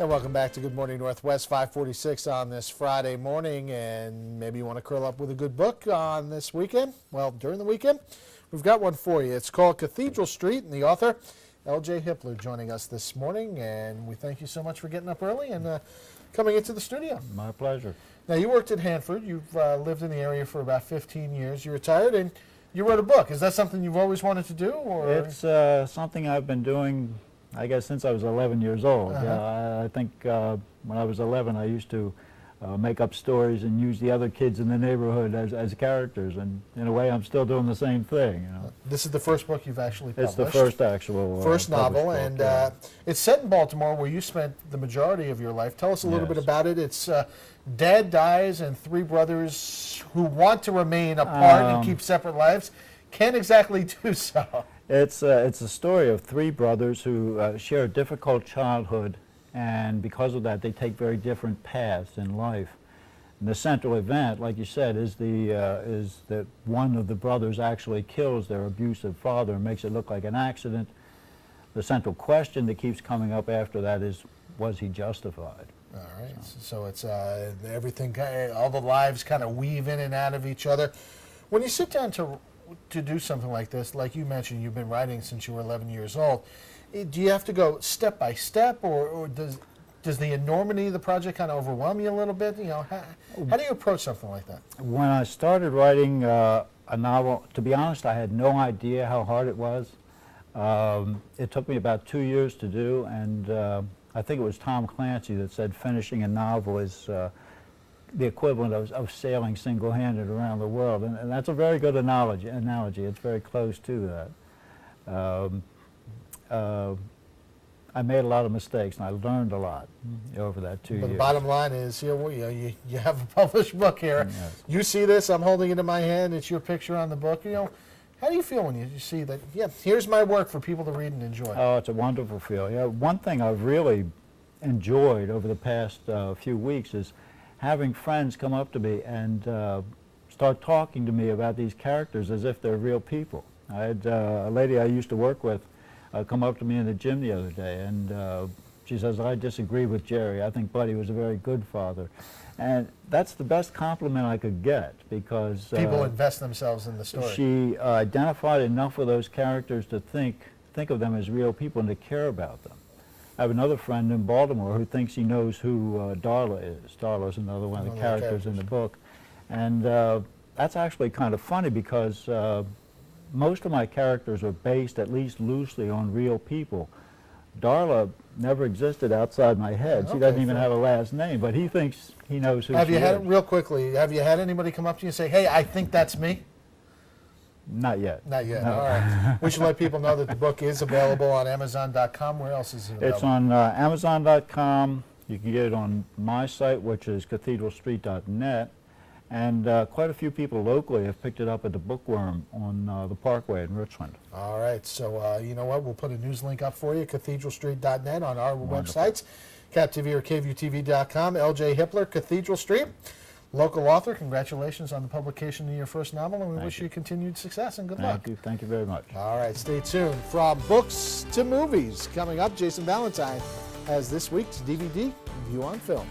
And welcome back to Good Morning Northwest, 546 on this Friday morning. And maybe you want to curl up with a good book on this weekend. Well, during the weekend, we've got one for you. It's called Cathedral Street, and the author, L J Hippler, joining us this morning. And we thank you so much for getting up early and coming into the studio. My pleasure. Now, you worked at Hanford. You've lived in the area for about 15 years. You retired, and you wrote a book. Is that something you've always wanted to do? Or? It's something I've been doing, I guess, since I was 11 years old. I think when I was 11, I used to make up stories and use the other kids in the neighborhood as characters. And in a way, I'm still doing the same thing. You know. This is the first book you've actually published. It's the first actual first novel, book, and yeah. It's set in Baltimore, where you spent the majority of your life. Tell us a little Yes. bit about it. It's Dad dies, and three brothers who want to remain apart and keep separate lives can't exactly do so. It's a story of three brothers who share a difficult childhood, and because of that, they take very different paths in life. And the central event, like you said, is that one of the brothers actually kills their abusive father and makes it look like an accident. The central question that keeps coming up after that is, was he justified? All right, so it's everything, all the lives kind of weave in and out of each other. When you sit down to do something like this, like you mentioned, you've been writing since you were 11 years old. Do you have to go step by step, or does the enormity of the project kind of overwhelm you a little bit? You know, how do you approach something like that? When I started writing a novel, to be honest, I had no idea how hard it was. It took me about 2 years to do, and I think it was Tom Clancy that said finishing a novel is the equivalent of sailing single-handed around the world, and that's a very good analogy. It's very close to that. I made a lot of mistakes, and I learned a lot over that 2 years. But the bottom line is, you have a published book here. Yes. You see this, I'm holding it in my hand, it's your picture on the book. How do you feel when you see that, here's my work for people to read and enjoy? Oh, it's a wonderful feeling. One thing I've really enjoyed over the past few weeks is having friends come up to me and start talking to me about these characters as if they're real people. I had a lady I used to work with come up to me in the gym the other day, and she says, I disagree with Jerry. I think Buddy was a very good father. And that's the best compliment I could get, because people invest themselves in the story. She identified enough with those characters to think of them as real people and to care about them. I have another friend in Baltimore who thinks he knows who Darla is. Darla's another one of the characters in the book. And that's actually kind of funny, because most of my characters are based, at least loosely, on real people. Darla never existed outside my head. She doesn't even have a last name, but he thinks he knows who she is. Real quickly, have you had anybody come up to you and say, hey, I think that's me? Not yet. Not yet. No. All right. We should let people know that the book is available on Amazon.com. Where else is it available? It's on Amazon.com. You can get it on my site, which is cathedralstreet.net. And quite a few people locally have picked it up at the Bookworm on the Parkway in Richland. All right. So you know what? We'll put a news link up for you, cathedralstreet.net, on our websites, CapTV or KVUTV.com. L J Hippler, Cathedral Street. Local author, congratulations on the publication of your first novel, and we wish you continued success and good luck. Thank you very much. All right, stay tuned. From books to movies, coming up, Jason Valentine has this week's DVD View on Film.